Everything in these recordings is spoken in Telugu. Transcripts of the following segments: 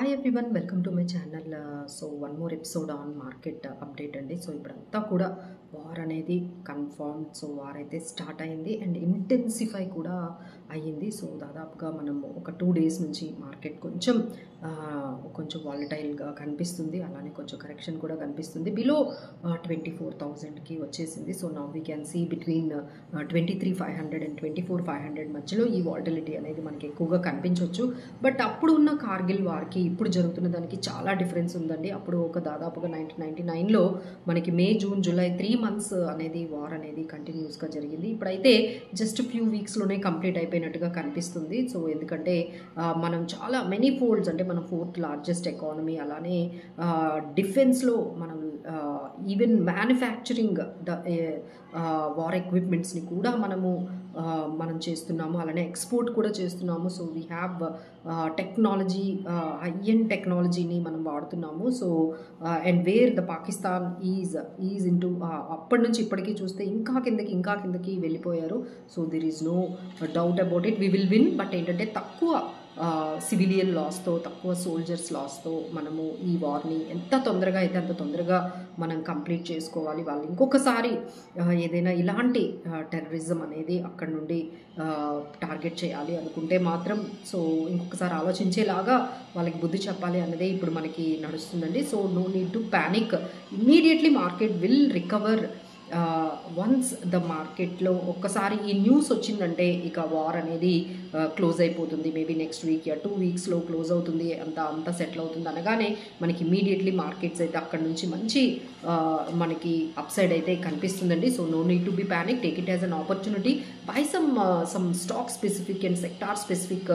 Hi everyone, welcome to my channel. So one more episode on market update అండి. సో ఇప్పుడంతా కూడా వార్ అనేది కన్ఫర్మ్. సో వార్ అయితే స్టార్ట్ అయింది అండ్ ఇంటెన్సిఫై కూడా అయ్యింది. సో దాదాపుగా మనం ఒక 2 days నుంచి మార్కెట్ కొంచెం వాలటైల్గా కనిపిస్తుంది. అలానే కొంచెం కరెక్షన్ కూడా కనిపిస్తుంది. బిలో 24,000కి వచ్చేసింది. So now we can see between 23,500 and 24,500 మధ్యలో ఈ వాలటిలిటీ అనేది మనకి ఎక్కువగా కనిపించవచ్చు. బట్ అప్పుడు ఉన్న కార్గిల్ వార్కి ఇప్పుడు జరుగుతున్న దానికి చాలా డిఫరెన్స్ ఉందండి. అప్పుడు ఒక దాదాపుగా 1999లో మనకి మే, జూన్, జూలై 3 months అనేది వార్ అనేది కంటిన్యూస్గా జరిగింది. ఇప్పుడైతే జస్ట్ ఫ్యూ వీక్స్లోనే కంప్లీట్ అయిపోయినట్టుగా కనిపిస్తుంది. సో ఎందుకంటే మనం చాలా మెనీ ఫోల్డ్స్, అంటే మనం 4th largest ఎకానమీ, అలానే డిఫెన్స్లో మనం ఈవెన్ మ్యానుఫ్యాక్చరింగ్ వార్ ఎక్విప్మెంట్స్ని కూడా మనం చేస్తున్నాము, అలానే ఎక్స్పోర్ట్ కూడా చేస్తున్నాము. So we have technology, high end టెక్నాలజీని మనం వాడుతున్నాము. So and where the Pakistan is into అప్పటి నుంచి ఇప్పటికీ చూస్తే ఇంకా కిందకి వెళ్ళిపోయారు. So there is no doubt about it, we will win. But ఏంటంటే తక్కువ సివిలియన్ లాస్తో, తక్కువ సోల్జర్స్ లాస్తో మనము ఈ వార్ని ఎంత తొందరగా అయితే అంత తొందరగా మనం కంప్లీట్ చేసుకోవాలి. వాళ్ళు ఇంకొకసారి ఏదైనా ఇలాంటి టెర్రరిజం అనేది అక్కడ నుండి టార్గెట్ చేయాలి అనుకుంటే మాత్రం సో ఇంకొకసారి ఆలోచించేలాగా వాళ్ళకి బుద్ధి చెప్పాలి అన్నదే ఇప్పుడు మనకి నడుస్తుందండి. So no need to panic, immediately market will recover. Once the మార్కెట్లో ఒక్కసారి ఈ న్యూస్ వచ్చిందంటే ఇక వార్ అనేది క్లోజ్ అయిపోతుంది. మేబీ నెక్స్ట్ వీక్ 2 weeksలో క్లోజ్ అవుతుంది, అంతా సెటిల్ అవుతుంది అనగానే మనకి ఇమీడియట్లీ మార్కెట్స్ అయితే అక్కడ నుంచి మంచి మనకి అప్సైడ్ అయితే కనిపిస్తుందండి. So no need to be panic, take it as an opportunity, buy some stock specific and sector specific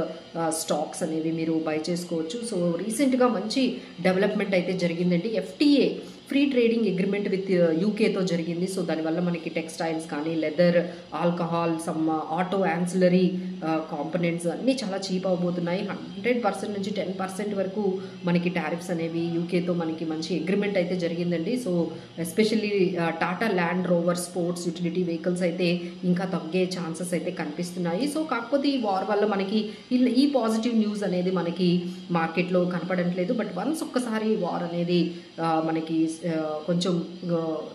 stocks అనేవి మీరు బై చేసుకోవచ్చు. సో రీసెంట్గా మంచి డెవలప్మెంట్ అయితే జరిగిందండి. FTA free trading agreement with యూకేతో జరిగింది. సో దానివల్ల మనకి టెక్స్టైల్స్ కానీ, leather, alcohol, some auto ancillary components అన్నీ చాలా చీప్ అవబోతున్నాయి. 100% నుంచి 10% వరకు మనకి టారిఫ్స్ అనేవి యూకేతో మనకి మంచి అగ్రిమెంట్ అయితే జరిగిందండి. So especially Tata land rover sports utility vehicles అయితే ఇంకా తగ్గే ఛాన్సెస్ అయితే కనిపిస్తున్నాయి. సో కాకపోతే ఈ వార్ వల్ల మనకి ఈ పాజిటివ్ న్యూస్ అనేది మనకి మార్కెట్లో కనపడట్లేదు. బట్ వన్స్ ఒక్కసారి వార్ అనేది మనకి కొంచెం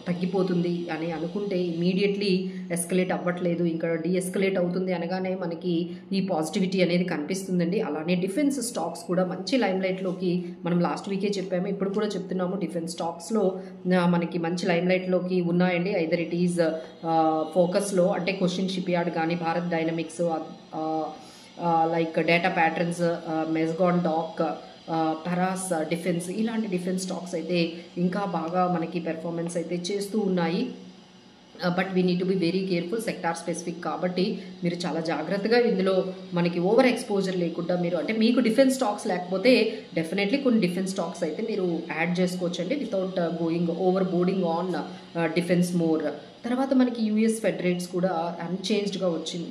తగ్గిపోతుంది అని అనుకుంటే ఇమీడియట్లీ ఎస్కలేట్ అవ్వట్లేదు, ఇంకా డీఎస్కలేట్ అవుతుంది అనగానే మనకి ఈ పాజిటివిటీ అనేది కనిపిస్తుందండి. అలానే డిఫెన్స్ స్టాక్స్ కూడా మంచి లైమ్లైట్లోకి మనం లాస్ట్ వీకే చెప్పాము, ఇప్పుడు కూడా చెప్తున్నాము. డిఫెన్స్ స్టాక్స్లో మనకి మంచి లైమ్లైట్లోకి ఉన్నాయండి. ఐదర్ ఇట్ ఈజ్ ఫోకస్లో, అంటే క్వశ్చన్ షిప్ యార్డ్ కానీ, Bharat dynamics, like data patterns, Mazagon dock, Paras defence, ఇలాంటి డిఫెన్స్ స్టాక్స్ అయితే ఇంకా బాగా మనకి పెర్ఫార్మెన్స్ అయితే చేస్తూ ఉన్నాయి. But we need to be very careful, sector specific కాబట్టి మీరు చాలా జాగ్రత్తగా ఇందులో మనకి ఓవర్ ఎక్స్పోజర్ లేకుండా మీరు, అంటే మీకు డిఫెన్స్ స్టాక్స్ లేకపోతే డెఫినెట్లీ కొన్ని డిఫెన్స్ స్టాక్స్ అయితే మీరు యాడ్ చేసుకోవచ్చండి without going over boarding on defence more. తర్వాత మనకి యూఎస్ ఫెడ్ రేట్స్ కూడా అన్చేంజ్డ్గా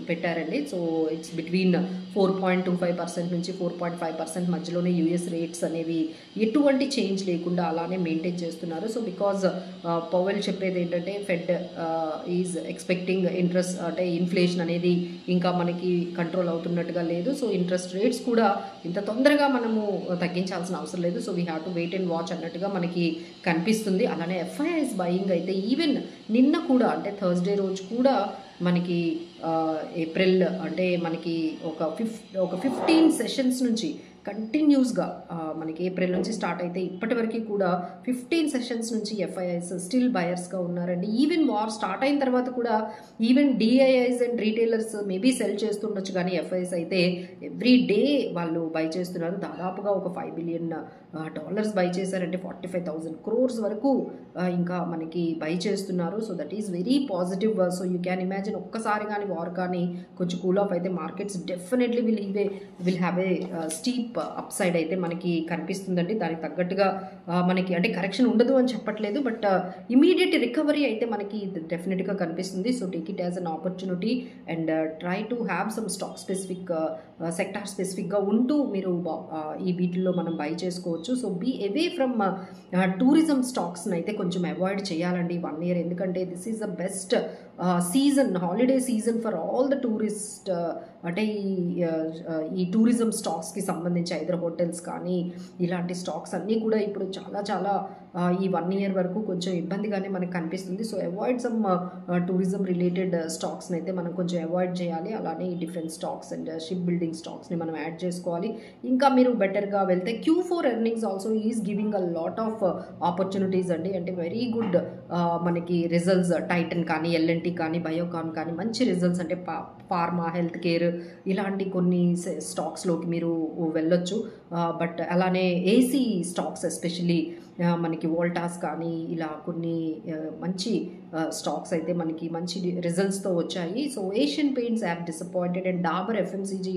పెట్టారండి. సో ఇట్స్ బిట్వీన్ 4.25% నుంచి 4.5% మధ్యలోనే యూఎస్ రేట్స్ అనేవి ఎటువంటి చేంజ్ లేకుండా అలానే మెయింటైన్ చేస్తున్నారు. సో బికాజ్ పవెల్ చెప్పేది ఏంటంటే ఫెడ్ ఈజ్ ఎక్స్పెక్టింగ్ ఇంట్రెస్ట్, అంటే ఇన్ఫ్లేషన్ అనేది ఇంకా మనకి కంట్రోల్ అవుతున్నట్టుగా లేదు. సో ఇంట్రెస్ట్ రేట్స్ కూడా ఇంత తొందరగా మనము తగ్గించాల్సిన అవసరం లేదు. So we have to wait and watch అన్నట్టుగా మనకి కనిపిస్తుంది. అలానే FIIs బయింగ్ అయితే ఈవెన్ నిన్న కూడా, అంటే థర్స్డే రోజు కూడా మనకి ఏప్రిల్, అంటే మనకి ఒక 15 సెషన్స్ నుంచి కంటిన్యూస్గా మనకి ఏప్రిల్ నుంచి స్టార్ట్ అయితే ఇప్పటి వరకు కూడా 15 సెషన్స్ నుంచి FIIs స్టిల్ బయర్స్గా ఉన్నారండి. ఈవెన్ వార్ స్టార్ట్ అయిన తర్వాత కూడా even DIIs and retailers maybe sell చేస్తుండొచ్చు, కానీ FIIs అయితే ఎవ్రీ డే వాళ్ళు బై చేస్తున్నారు. దాదాపుగా ఒక $5 billion బై చేశారంటే 45,000 crores వరకు ఇంకా మనకి బై చేస్తున్నారు. So that is very positive. So you can imagine ఒక్కసారి కానీ వార్ కానీ కొంచెం కూల్ ఆఫ్ అయితే markets definitely will have a steep upside అయితే మనకి కనిపిస్తుందండి. దానికి తగ్గట్టుగా మనకి, అంటే కరెక్షన్ ఉండదు అని చెప్పట్లేదు, బట్ ఇమీడియట్ రికవరీ అయితే మనకి డెఫినెట్గా కనిపిస్తుంది. So take it as an opportunity and try to have some stock specific sector స్పెసిఫిక్గా ఉంటూ మీరు ఈ వీటిల్లో మనం బై చేసుకోవచ్చు. So be away from tourism స్టాక్స్ని అయితే కొంచెం అవాయిడ్ చేయాలండి 1 ఇయర్, ఎందుకంటే this is the best season, holiday season for all the tourist. అంటే ఈ టూరిజం స్టాక్స్కి సంబంధించి ఐదర్ హోటల్స్ కానీ ఇలాంటి స్టాక్స్ అన్నీ కూడా ఇప్పుడు చాలా చాలా ఈ 1 ఇయర్ వరకు కొంచెం ఇబ్బందిగానే మనకు కనిపిస్తుంది. So avoid some tourism related స్టాక్స్ని అయితే మనం కొంచెం అవాయిడ్ చేయాలి. అలానే ఈ different stocks and shipbuilding స్టాక్స్ని మనం యాడ్ చేసుకోవాలి. ఇంకా మీరు బెటర్గా వెళ్తే Q4 earnings also is giving a lot of opportunities అండి. అంటే వెరీ గుడ్ మనకి రిజల్ట్స్, టైటన్ కానీ ఎల్ఎన్టీ కానీ బయోకాన్ కానీ మంచి రిజల్ట్స్, అంటే ఫార్మా, హెల్త్ కేర్ ఇలాంటి కొన్ని స్టాక్స్లోకి మీరు వెళ్ళొచ్చు. బట్ అలానే ఏసీ స్టాక్స్ ఎస్పెషలీ మనకి వోల్టాస్ కానీ ఇలా కొన్ని మంచి స్టాక్స్ అయితే మనకి మంచి రిజల్ట్స్తో వచ్చాయి. So Asian Paints have disappointed and Dabur FMCG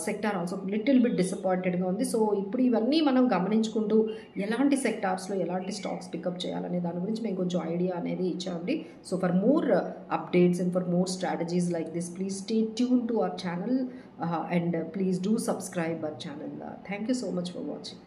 sector also little bit డిసప్పాయింటెడ్గా ఉంది. సో ఇప్పుడు ఇవన్నీ మనం గమనించుకుంటూ ఎలాంటి సెక్టార్స్లో ఎలాంటి స్టాక్స్ పికప్ చేయాలనే దాని గురించి మేము కొంచెం ఐడియా అనేది ఇచ్చామండి. So for more updates and for more strategies like this, please stay tuned to our channel and please do subscribe our channel. Thank you so much for watching.